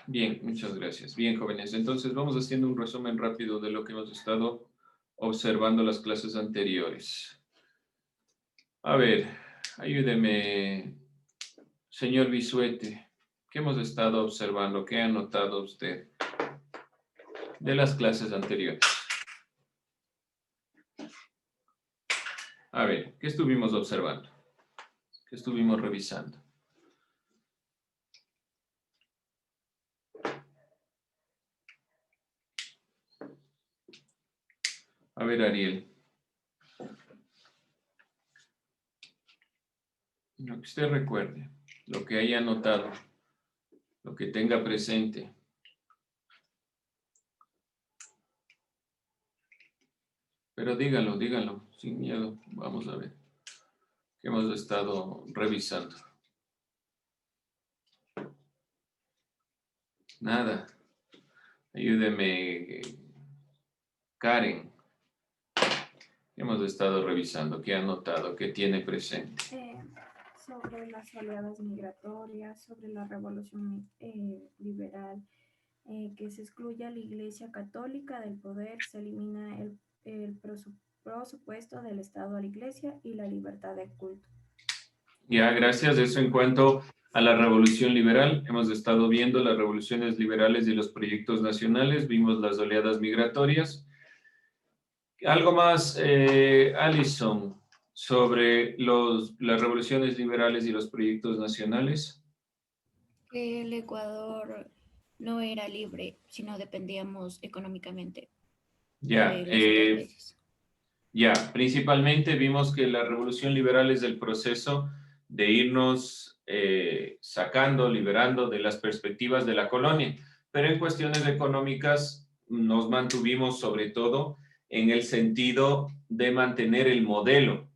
Bien, muchas gracias. Bien, jóvenes. Entonces vamos haciendo un resumen rápido de lo que hemos estado observando las clases anteriores. A ver, ayúdeme, señor Bisuete. ¿Qué hemos estado observando? ¿Qué ha notado usted de las clases anteriores? A ver, ¿qué estuvimos observando? ¿Qué estuvimos revisando? A ver, Ariel. Lo que usted recuerde, lo que haya notado, lo que tenga presente. Pero díganlo, sin miedo. Vamos a ver qué hemos estado revisando. Nada. Ayúdeme, Karen. ¿Qué hemos estado revisando? ¿Qué ha notado? ¿Qué tiene presente? Sobre las oleadas migratorias, sobre la revolución liberal, que se excluye a la Iglesia Católica del poder, se elimina el presupuesto del Estado a la Iglesia y la libertad de culto. Ya, gracias. Eso en cuanto a la revolución liberal. Hemos estado viendo las revoluciones liberales y los proyectos nacionales. Vimos las oleadas migratorias. Algo más, Alison, sobre las revoluciones liberales y los proyectos nacionales. Que el Ecuador no era libre, sino dependíamos económicamente Ya, de los otros países. ya, principalmente vimos que la revolución liberal es el proceso de irnos sacando, liberando de las perspectivas de la colonia, pero en cuestiones económicas nos mantuvimos sobre todo en el sentido de mantener el modelo.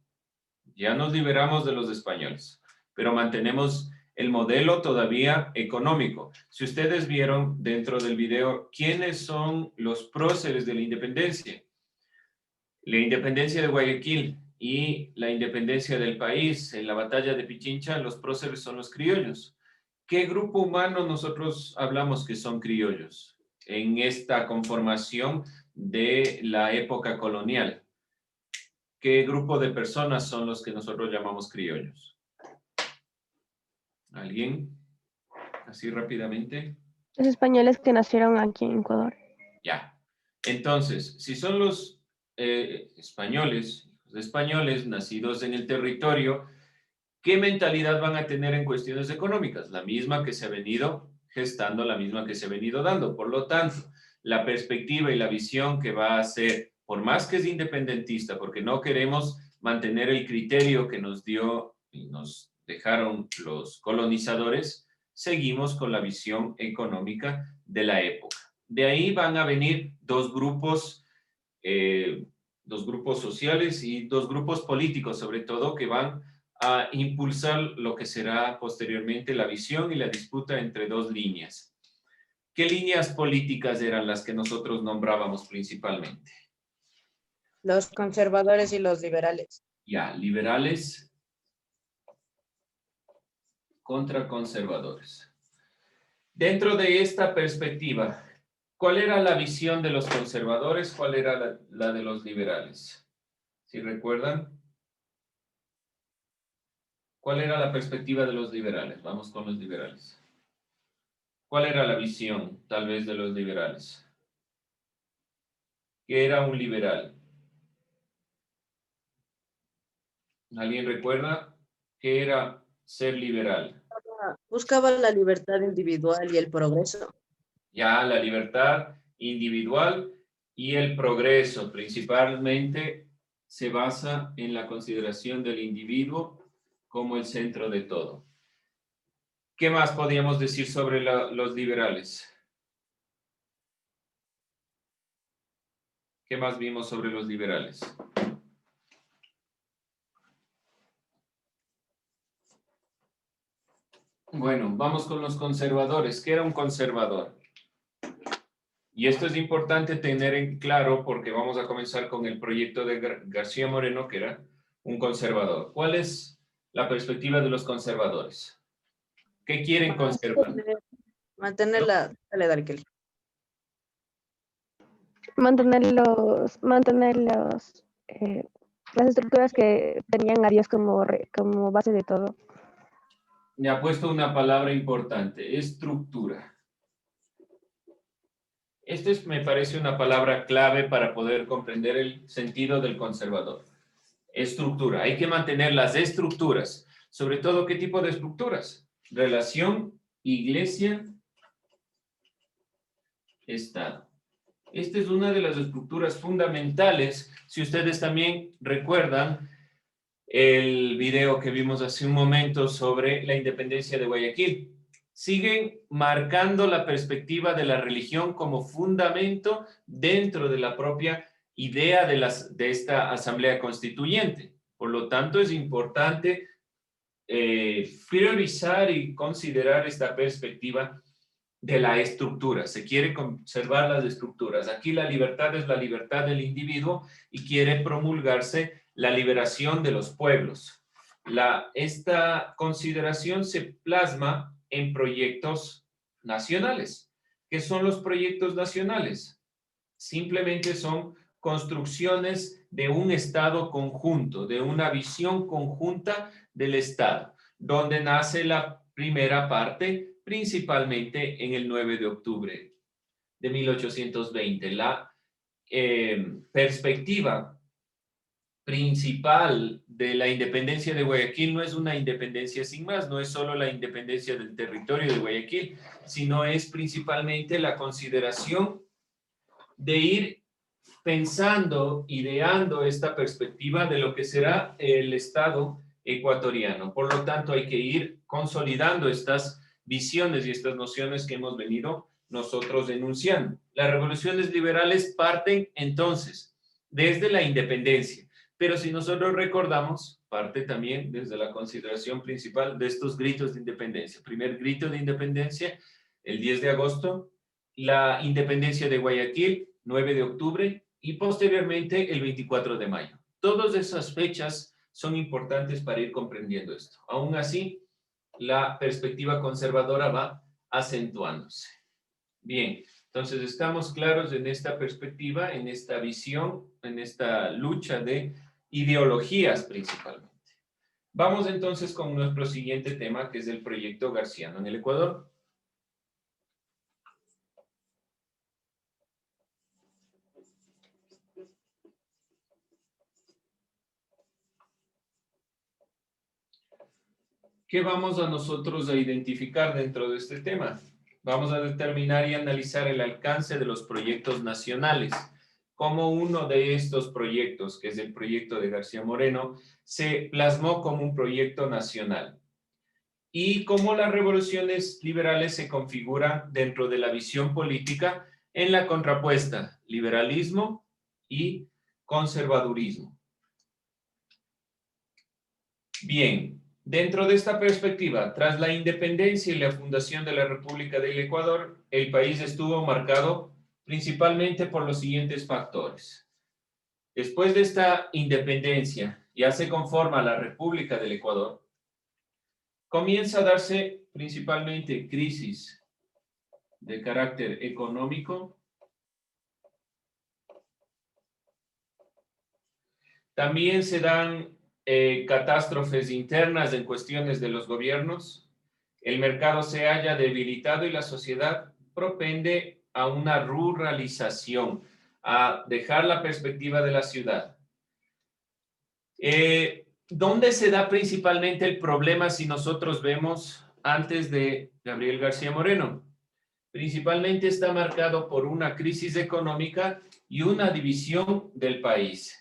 Ya nos liberamos de los españoles, pero mantenemos el modelo todavía económico. Si ustedes vieron dentro del video, ¿quiénes son los próceres de la independencia? La independencia de Guayaquil y la independencia del país en la batalla de Pichincha, los próceres son los criollos. ¿Qué grupo humano nosotros hablamos que son criollos en esta conformación de la época colonial? ¿Qué grupo de personas son los que nosotros llamamos criollos? ¿Alguien? Así rápidamente. Los españoles que nacieron aquí en Ecuador. Ya. Entonces, si son los españoles, hijos de españoles nacidos en el territorio, ¿qué mentalidad van a tener en cuestiones económicas? La misma que se ha venido gestando, la misma que se ha venido dando. Por lo tanto, la perspectiva y la visión que va a ser, por más que es independentista, porque no queremos mantener el criterio que nos dio y nos dejaron los colonizadores, seguimos con la visión económica de la época. De ahí van a venir dos grupos sociales y dos grupos políticos, sobre todo, que van a impulsar lo que será posteriormente la visión y la disputa entre dos líneas. ¿Qué líneas políticas eran las que nosotros nombrábamos principalmente? Los conservadores y los liberales. Ya, liberales contra conservadores. Dentro de esta perspectiva, ¿cuál era la visión de los conservadores? ¿Cuál era la de los liberales? ¿Sí recuerdan? ¿Cuál era la perspectiva de los liberales? Vamos con los liberales. ¿Cuál era la visión, tal vez, de los liberales? ¿Qué era un liberal? ¿Alguien recuerda qué era ser liberal? Buscaba la libertad individual y el progreso. Ya, la libertad individual y el progreso principalmente se basa en la consideración del individuo como el centro de todo. ¿Qué más podríamos decir sobre los liberales? ¿Qué más vimos sobre los liberales? Bueno, vamos con los conservadores. ¿Qué era un conservador? Y esto es importante tener en claro porque vamos a comenzar con el proyecto de García Moreno, que era un conservador. ¿Cuál es la perspectiva de los conservadores? ¿Qué quieren conservar? Mantenerla, dale, Kelly. Las estructuras que tenían a Dios como base de todo. Me ha puesto una palabra importante, estructura. Esta me parece una palabra clave para poder comprender el sentido del conservador. Estructura. Hay que mantener las estructuras. Sobre todo, ¿qué tipo de estructuras? Relación, iglesia, Estado. Esta es una de las estructuras fundamentales. Si ustedes también recuerdan el video que vimos hace un momento sobre la independencia de Guayaquil, siguen marcando la perspectiva de la religión como fundamento dentro de la propia idea de esta Asamblea Constituyente. Por lo tanto, es importante priorizar y considerar esta perspectiva de la estructura. Se quiere conservar las estructuras. Aquí la libertad es la libertad del individuo y quiere promulgarse la liberación de los pueblos. Esta consideración se plasma en proyectos nacionales. ¿Qué son los proyectos nacionales? Simplemente son construcciones de un Estado conjunto, de una visión conjunta del Estado, donde nace la primera parte, principalmente en el 9 de octubre de 1820. La perspectiva principal de la independencia de Guayaquil no es una independencia sin más, no es solo la independencia del territorio de Guayaquil, sino es principalmente la consideración de ir pensando, ideando esta perspectiva de lo que será el Estado ecuatoriano. Por lo tanto, hay que ir consolidando estas visiones y estas nociones que hemos venido nosotros enunciando. Las revoluciones liberales parten entonces desde la independencia, pero si nosotros recordamos, parte también desde la consideración principal de estos gritos de independencia. Primer grito de independencia, el 10 de agosto, la independencia de Guayaquil, 9 de octubre, y posteriormente el 24 de mayo. Todas esas fechas son importantes para ir comprendiendo esto. Aún así, la perspectiva conservadora va acentuándose. Bien, entonces estamos claros en esta perspectiva, en esta visión, en esta lucha de ideologías principalmente. Vamos entonces con nuestro siguiente tema, que es el proyecto Garciano en el Ecuador. ¿Qué vamos a nosotros a identificar dentro de este tema? Vamos a determinar y analizar el alcance de los proyectos nacionales. Cómo uno de estos proyectos, que es el proyecto de García Moreno, se plasmó como un proyecto nacional. Y cómo las revoluciones liberales se configuran dentro de la visión política en la contrapuesta, liberalismo y conservadurismo. Bien. Dentro de esta perspectiva, tras la independencia y la fundación de la República del Ecuador, el país estuvo marcado principalmente por los siguientes factores. Después de esta independencia, ya se conforma la República del Ecuador, comienza a darse principalmente crisis de carácter económico. También se dan catástrofes internas en cuestiones de los gobiernos, el mercado se halla debilitado y la sociedad propende a una ruralización, a dejar la perspectiva de la ciudad. ¿Dónde se da principalmente el problema si nosotros vemos antes de Gabriel García Moreno? Principalmente está marcado por una crisis económica y una división del país.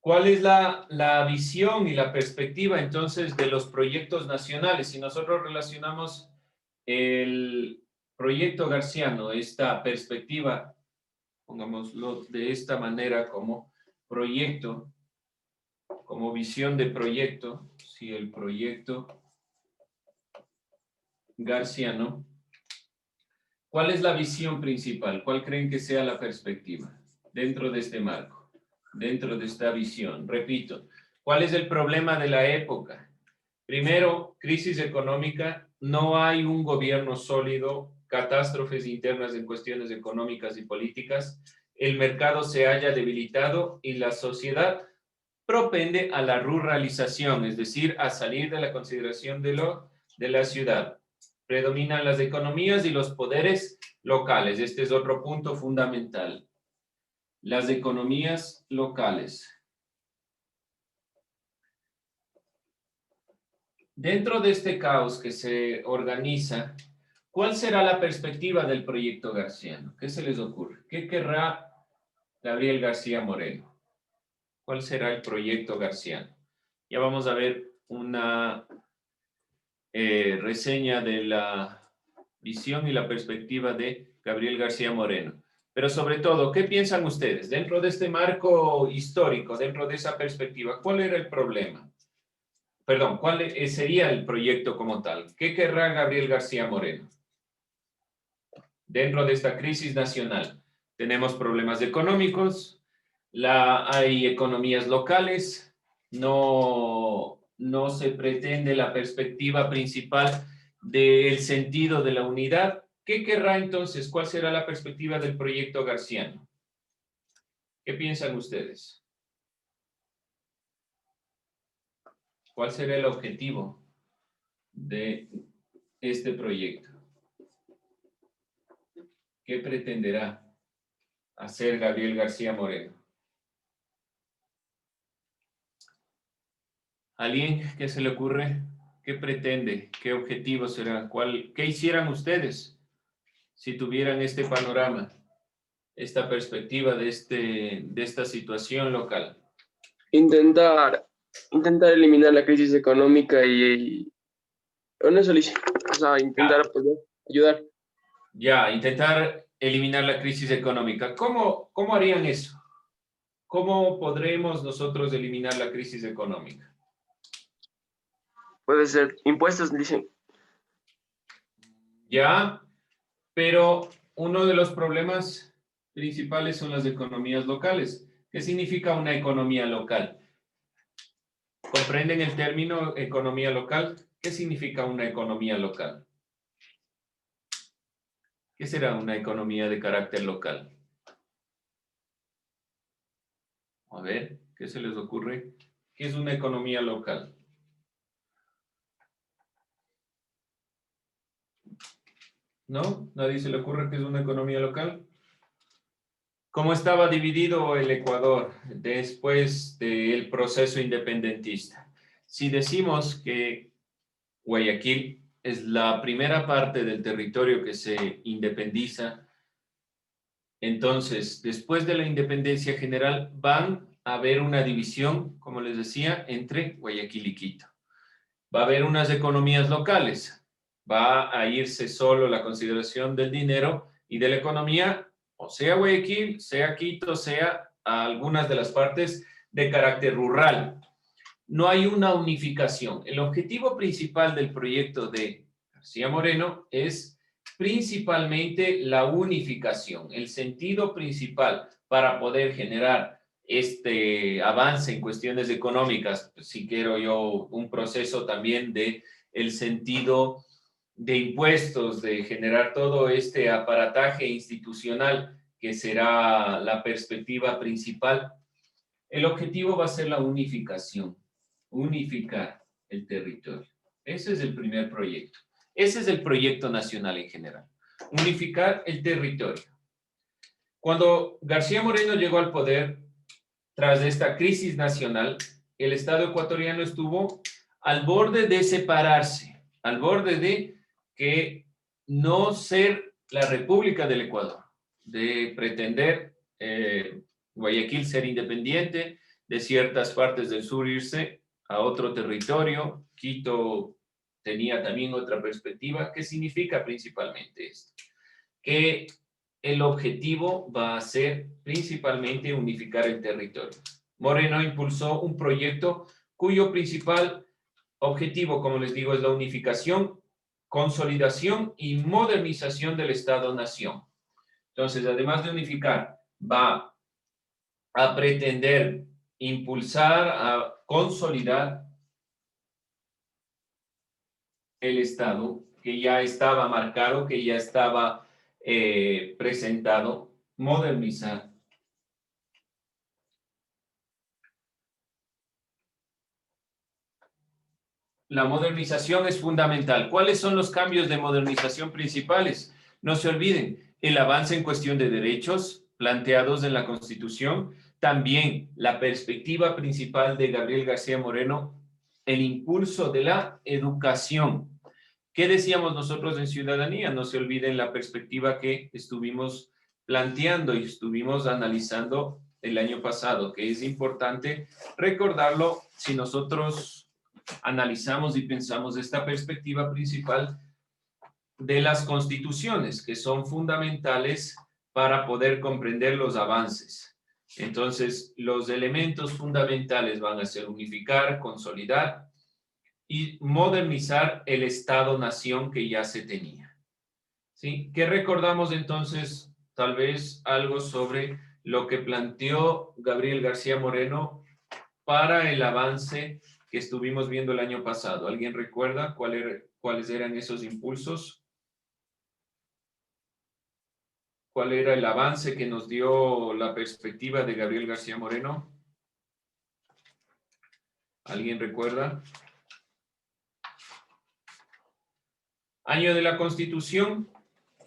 ¿Cuál es la visión y la perspectiva entonces de los proyectos nacionales? Si nosotros relacionamos el proyecto garciano, esta perspectiva, pongámoslo de esta manera como proyecto, como visión de proyecto, si el proyecto garciano, ¿cuál es la visión principal? ¿Cuál creen que sea la perspectiva dentro de este marco? Dentro de esta visión, repito, ¿cuál es el problema de la época? Primero, crisis económica no hay un gobierno sólido, catástrofes internas en cuestiones económicas y políticas, el mercado se haya debilitado y la sociedad propende a la ruralización, es decir, a salir de la consideración de la ciudad. Predominan las economías y los poderes locales. Este es otro punto fundamental. Las economías locales. Dentro de este caos que se organiza, ¿cuál será la perspectiva del proyecto garciano? ¿Qué se les ocurre? ¿Qué querrá Gabriel García Moreno? ¿Cuál será el proyecto garciano? Ya vamos a ver una reseña de la visión y la perspectiva de Gabriel García Moreno. Pero sobre todo, ¿qué piensan ustedes? Dentro de este marco histórico, dentro de esa perspectiva, ¿cuál era el problema? Perdón, ¿cuál sería el proyecto como tal? ¿Qué querrá Gabriel García Moreno? Dentro de esta crisis nacional, tenemos problemas económicos, hay economías locales, no se pretende la perspectiva principal del sentido de la unidad. ¿Qué querrá entonces? ¿Cuál será la perspectiva del proyecto garciano? ¿Qué piensan ustedes? ¿Cuál será el objetivo de este proyecto? ¿Qué pretenderá hacer Gabriel García Moreno? ¿Alguien que se le ocurre? ¿Qué pretende? ¿Qué objetivo será? ¿Qué hicieran ustedes si tuvieran este panorama, esta perspectiva de esta situación local? Intentar eliminar la crisis económica y una solución, o sea, intentar apoyar, ayudar. Ya, intentar eliminar la crisis económica. ¿Cómo harían eso? ¿Cómo podremos nosotros eliminar la crisis económica? Puede ser impuestos, dicen. Ya, pero uno de los problemas principales son las economías locales. ¿Qué significa una economía local? ¿Comprenden el término economía local? ¿Qué significa una economía local? ¿Qué será una economía de carácter local? A ver, ¿qué se les ocurre? ¿Qué es una economía local? ¿No? ¿Nadie se le ocurre qué es una economía local? ¿Cómo estaba dividido el Ecuador después del proceso independentista? Si decimos que Guayaquil es la primera parte del territorio que se independiza, entonces, después de la independencia general, van a haber una división, como les decía, entre Guayaquil y Quito. Va a haber unas economías locales. Va a irse solo la consideración del dinero y de la economía, o sea Guayaquil, sea Quito, sea a algunas de las partes de carácter rural. No hay una unificación. El objetivo principal del proyecto de García Moreno es principalmente la unificación. El sentido principal para poder generar este avance en cuestiones económicas, si quiero yo un proceso también de el sentido de impuestos, de generar todo este aparataje institucional que será la perspectiva principal. El objetivo va a ser la unificación, unificar el territorio. Ese es el primer proyecto. Ese es el proyecto nacional en general. Unificar el territorio. Cuando García Moreno llegó al poder, tras esta crisis nacional, el Estado ecuatoriano estuvo al borde de separarse, al borde de que no ser la República del Ecuador, de pretender Guayaquil ser independiente, de ciertas partes del sur irse a otro territorio. Quito tenía también otra perspectiva. ¿Qué significa principalmente esto? Que el objetivo va a ser principalmente unificar el territorio. Moreno impulsó un proyecto cuyo principal objetivo, como les digo, es la unificación, consolidación y modernización del Estado-Nación. Entonces, además de unificar, va a pretender impulsar, a consolidar el Estado que ya estaba marcado, que ya estaba presentado, modernizar. La modernización es fundamental. ¿Cuáles son los cambios de modernización principales? No se olviden, el avance en cuestión de derechos planteados en la Constitución, también la perspectiva principal de Gabriel García Moreno, el impulso de la educación. ¿Qué decíamos nosotros en Ciudadanía? No se olviden la perspectiva que estuvimos planteando y estuvimos analizando el año pasado, que es importante recordarlo si nosotros analizamos y pensamos esta perspectiva principal de las constituciones, que son fundamentales para poder comprender los avances. Entonces, los elementos fundamentales van a ser unificar, consolidar y modernizar el Estado-nación que ya se tenía. ¿Sí? ¿Qué recordamos entonces? Tal vez algo sobre lo que planteó Gabriel García Moreno para el avance que estuvimos viendo el año pasado. ¿Alguien recuerda cuáles eran esos impulsos? ¿Cuál era el avance que nos dio la perspectiva de Gabriel García Moreno? ¿Alguien recuerda? Año de la Constitución,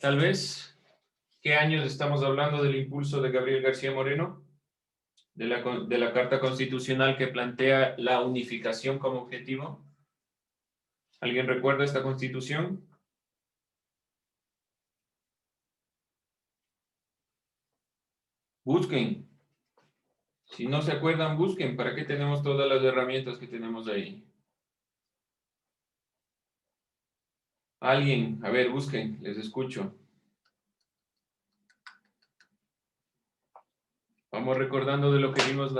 tal vez. ¿Qué años estamos hablando del impulso de Gabriel García Moreno? De la Carta Constitucional que plantea la unificación como objetivo. ¿Alguien recuerda esta Constitución? Busquen. Si no se acuerdan, busquen. ¿Para qué tenemos todas las herramientas que tenemos ahí? Alguien, a ver, busquen, les escucho. Vamos recordando de lo que vimos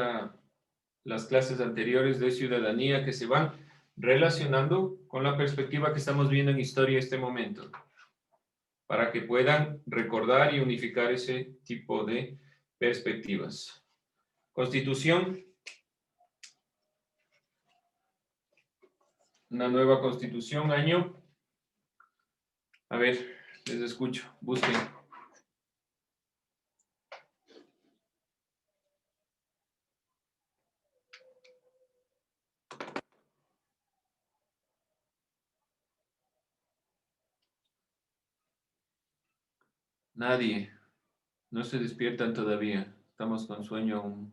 las clases anteriores de ciudadanía que se van relacionando con la perspectiva que estamos viendo en historia en este momento, para que puedan recordar y unificar ese tipo de perspectivas. Constitución. Una nueva constitución, año. A ver, les escucho, busquen. Nadie. No se despiertan todavía. Estamos con sueño aún.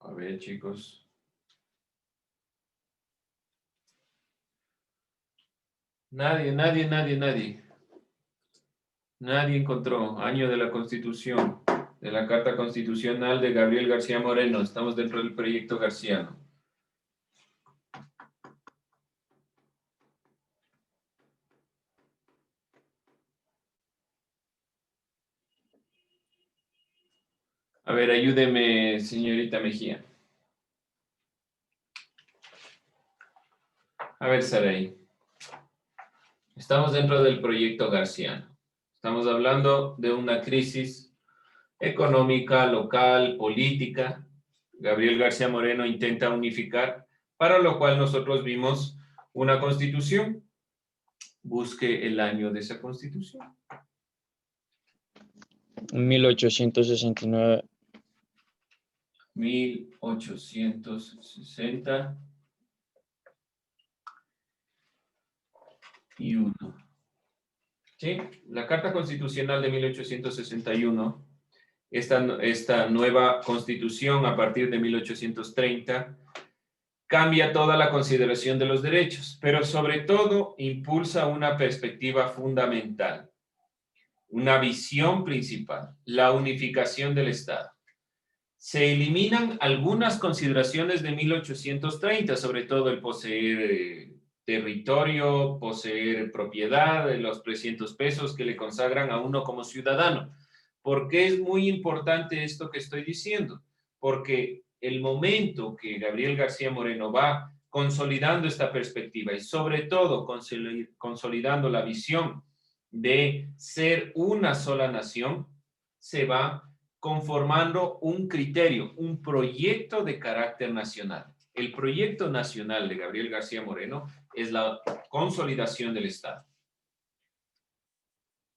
A ver, chicos. Nadie. Nadie encontró. Año de la Constitución, de la Carta Constitucional de Gabriel García Moreno. Estamos dentro del proyecto garciano. A ver, ayúdeme, señorita Mejía. A ver, Saray. Estamos dentro del proyecto garciano. Estamos hablando de una crisis económica, local, política. Gabriel García Moreno intenta unificar, para lo cual nosotros vimos una constitución. Busque el año de esa constitución. 1869. 1861. ¿Sí? La Carta Constitucional de 1861, esta nueva constitución a partir de 1830, cambia toda la consideración de los derechos, pero sobre todo impulsa una perspectiva fundamental, una visión principal, la unificación del Estado. Se eliminan algunas consideraciones de 1830, sobre todo el poseer territorio, poseer propiedad, los 300 pesos que le consagran a uno como ciudadano. ¿Por qué es muy importante esto que estoy diciendo? Porque el momento que Gabriel García Moreno va consolidando esta perspectiva y sobre todo consolidando la visión de ser una sola nación, se va conformando un criterio, un proyecto de carácter nacional. el proyecto nacional de Gabriel García Moreno es la consolidación del Estado.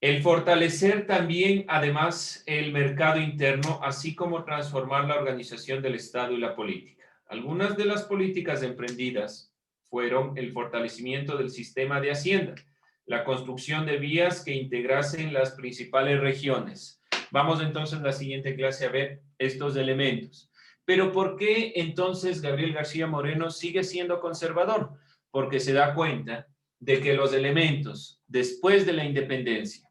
El fortalecer también, además, el mercado interno, así como transformar la organización del Estado y la política. Algunas de las políticas emprendidas fueron el fortalecimiento del sistema de Hacienda, la construcción de vías que integrasen las principales regiones. Vamos entonces en la siguiente clase a ver estos elementos. Pero ¿por qué entonces Gabriel García Moreno sigue siendo conservador? Porque se da cuenta de que los elementos después de la independencia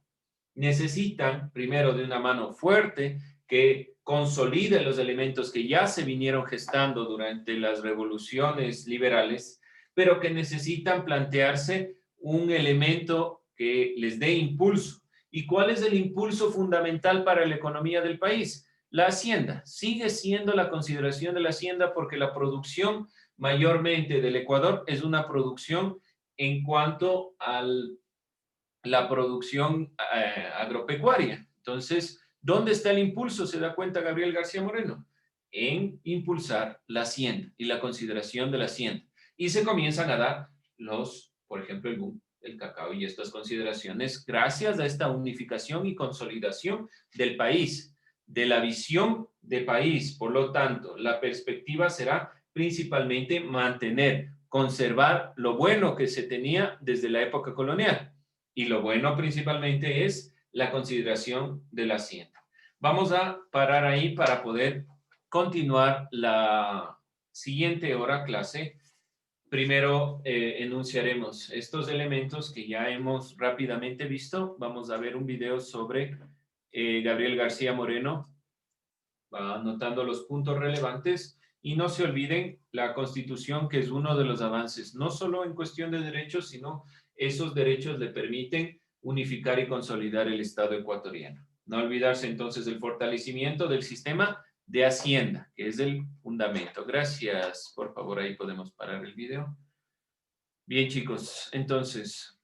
necesitan primero de una mano fuerte que consolide los elementos que ya se vinieron gestando durante las revoluciones liberales, pero que necesitan plantearse un elemento que les dé impulso. ¿Y cuál es el impulso fundamental para la economía del país? La hacienda. Sigue siendo la consideración de la hacienda porque la producción mayormente del Ecuador es una producción en cuanto a la producción agropecuaria. Entonces, ¿dónde está el impulso? Se da cuenta Gabriel García Moreno en impulsar la hacienda y la consideración de la hacienda. Y se comienzan a dar por ejemplo, el boom del cacao y estas consideraciones gracias a esta unificación y consolidación del país, de la visión de país. Por lo tanto, la perspectiva será principalmente mantener, conservar lo bueno que se tenía desde la época colonial. Y lo bueno principalmente es la consideración de la hacienda. Vamos a parar ahí para poder continuar la siguiente hora clase. Primero enunciaremos estos elementos que ya hemos rápidamente visto. Vamos a ver un video sobre Gabriel García Moreno. Va anotando los puntos relevantes. Y no se olviden la Constitución, que es uno de los avances, no solo en cuestión de derechos, sino esos derechos le permiten unificar y consolidar el Estado ecuatoriano. No olvidarse entonces del fortalecimiento del sistema de Hacienda, que es el fundamento. Gracias. Por favor, ahí podemos parar el video. Bien, chicos, entonces